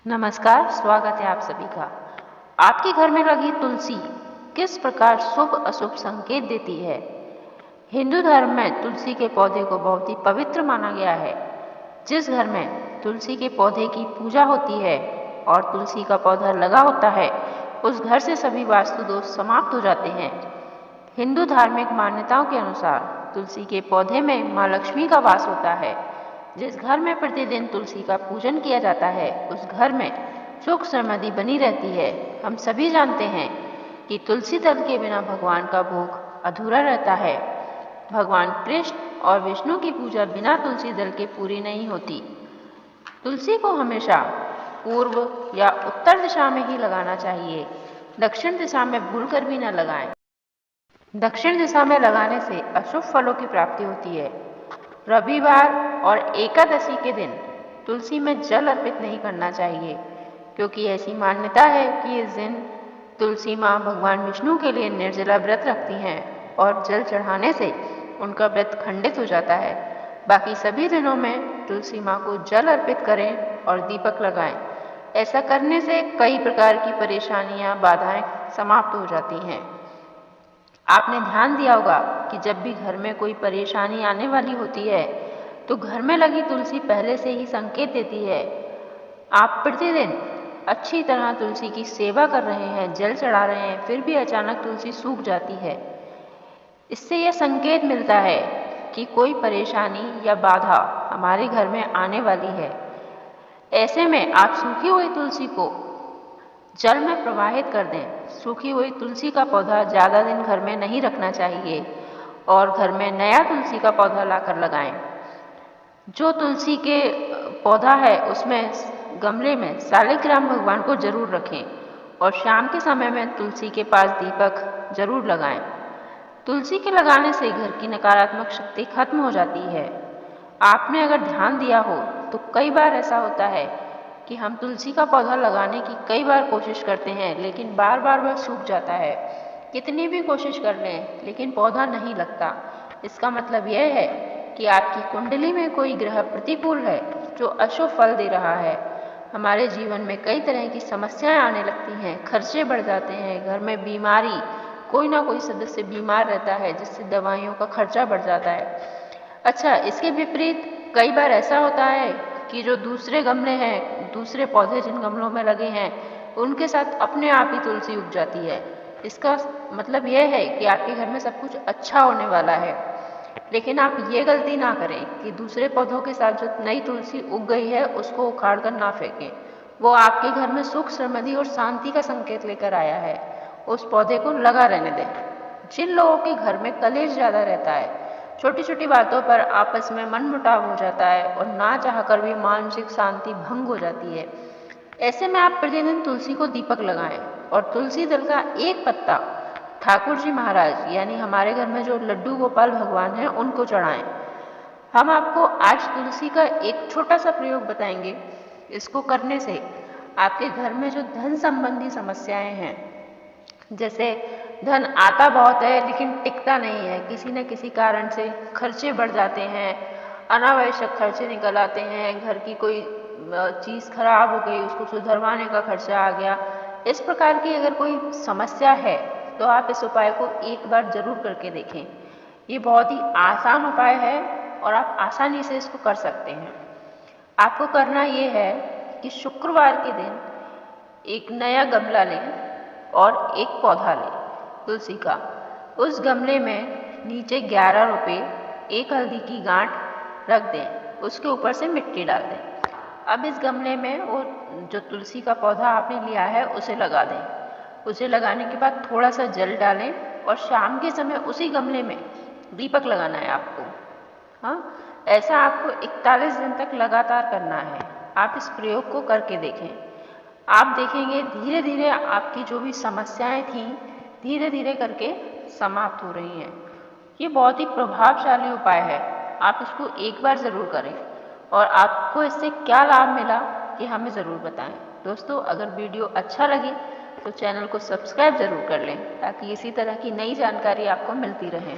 नमस्कार, स्वागत है आप सभी का। आपके घर में लगी तुलसी किस प्रकार शुभ अशुभ संकेत देती है? हिंदू धर्म में तुलसी के पौधे को बहुत ही पवित्र माना गया है। जिस घर में तुलसी के पौधे की पूजा होती है और तुलसी का पौधा लगा होता है, उस घर से सभी वास्तु दोष समाप्त हो जाते हैं। हिंदू धार्मिक मान्यताओं के अनुसार तुलसी के पौधे में माँ लक्ष्मी का वास होता है। जिस घर में प्रतिदिन तुलसी का पूजन किया जाता है, उस घर में सुख समृद्धि बनी रहती है। हम सभी जानते हैं कि तुलसी दल के बिना भगवान का भोग अधूरा रहता है। भगवान कृष्ण और विष्णु की पूजा बिना तुलसी दल के पूरी नहीं होती। तुलसी को हमेशा पूर्व या उत्तर दिशा में ही लगाना चाहिए। दक्षिण दिशा में भूलकर भी न लगाएं। दक्षिण दिशा में लगाने से अशुभ फलों की प्राप्ति होती है। रविवार और एकादशी के दिन तुलसी में जल अर्पित नहीं करना चाहिए, क्योंकि ऐसी मान्यता है कि इस दिन तुलसी माँ भगवान विष्णु के लिए निर्जला व्रत रखती हैं और जल चढ़ाने से उनका व्रत खंडित हो जाता है। बाकी सभी दिनों में तुलसी माँ को जल अर्पित करें और दीपक लगाएं। ऐसा करने से कई प्रकार की परेशानियां, बाधाएं समाप्त हो जाती हैं। आपने ध्यान दिया होगा कि जब भी घर में कोई परेशानी आने वाली होती है, तो घर में लगी तुलसी पहले से ही संकेत देती है। आप प्रतिदिन अच्छी तरह तुलसी की सेवा कर रहे हैं, जल चढ़ा रहे हैं, फिर भी अचानक तुलसी सूख जाती है। इससे यह संकेत मिलता है कि कोई परेशानी या बाधा हमारे घर में आने वाली है। ऐसे में आप सूखी हुई तुलसी को जल में प्रवाहित कर दें। सूखी हुई तुलसी का पौधा ज़्यादा दिन घर में नहीं रखना चाहिए और घर में नया तुलसी का पौधा लाकर लगाएं। जो तुलसी के पौधा है उसमें गमले में शालिग्राम भगवान को जरूर रखें और शाम के समय में तुलसी के पास दीपक जरूर लगाएं। तुलसी के लगाने से घर की नकारात्मक शक्ति खत्म हो जाती है। आपने अगर ध्यान दिया हो तो कई बार ऐसा होता है कि हम तुलसी का पौधा लगाने की कई बार कोशिश करते हैं, लेकिन बार बार वह सूख जाता है। कितनी भी कोशिश कर लें लेकिन पौधा नहीं लगता। इसका मतलब यह है कि आपकी कुंडली में कोई ग्रह प्रतिकूल है जो अशुभ फल दे रहा है। हमारे जीवन में कई तरह की समस्याएं आने लगती हैं, खर्चे बढ़ जाते हैं, घर में बीमारी, कोई ना कोई सदस्य बीमार रहता है जिससे दवाइयों का खर्चा बढ़ जाता है। अच्छा, इसके विपरीत कई बार ऐसा होता है कि जो दूसरे गमले हैं, दूसरे पौधे जिन गमलों में लगे हैं, उनके साथ अपने आप ही तुलसी उग जाती है। इसका मतलब यह है कि आपके घर में सब कुछ अच्छा होने वाला है। लेकिन आप ये गलती ना करें कि दूसरे पौधों के साथ जो नई तुलसी उग गई है उसको उखाड़ कर ना फेंकें। वो आपके घर में सुख समृद्धि और शांति का संकेत लेकर आया है। उस पौधे को लगा रहने दें। जिन लोगों के घर में कलेश ज़्यादा रहता है, छोटी छोटी बातों पर आपस में मनमुटाव हो जाता है और ना चाहकर भी मानसिक शांति भंग हो जाती है, ऐसे में आप प्रतिदिन तुलसी को दीपक लगाएं और तुलसी दल का एक पत्ता ठाकुर जी महाराज यानी हमारे घर में जो लड्डू गोपाल भगवान हैं उनको चढ़ाएं। हम आपको आज तुलसी का एक छोटा सा प्रयोग बताएंगे। इसको करने से आपके घर में जो धन संबंधी समस्याएं हैं, जैसे धन आता बहुत है लेकिन टिकता नहीं है, किसी न किसी कारण से खर्चे बढ़ जाते हैं, अनावश्यक खर्चे निकल आते हैं, घर की कोई चीज़ खराब हो गई उसको सुधरवाने का खर्चा आ गया, इस प्रकार की अगर कोई समस्या है तो आप इस उपाय को एक बार जरूर करके देखें। ये बहुत ही आसान उपाय है और आप आसानी से इसको कर सकते हैं। आपको करना ये है कि शुक्रवार के दिन एक नया गमला लें और एक पौधा लें तुलसी का। उस गमले में नीचे 11 रुपये, एक हल्दी की गांठ रख दें, उसके ऊपर से मिट्टी डाल दें। अब इस गमले में वो जो तुलसी का पौधा आपने लिया है उसे लगा दें। उसे लगाने के बाद थोड़ा सा जल डालें और शाम के समय उसी गमले में दीपक लगाना है आपको। हाँ, ऐसा आपको 41 दिन तक लगातार करना है। आप इस प्रयोग को करके देखें। आप देखेंगे धीरे धीरे आपकी जो भी समस्याएं थीं धीरे धीरे करके समाप्त हो रही हैं। ये बहुत ही प्रभावशाली उपाय है। आप इसको एक बार ज़रूर करें और आपको इससे क्या लाभ मिला ये हमें ज़रूर बताएं। दोस्तों, अगर वीडियो अच्छा लगे तो चैनल को सब्सक्राइब ज़रूर कर लें ताकि इसी तरह की नई जानकारी आपको मिलती रहे।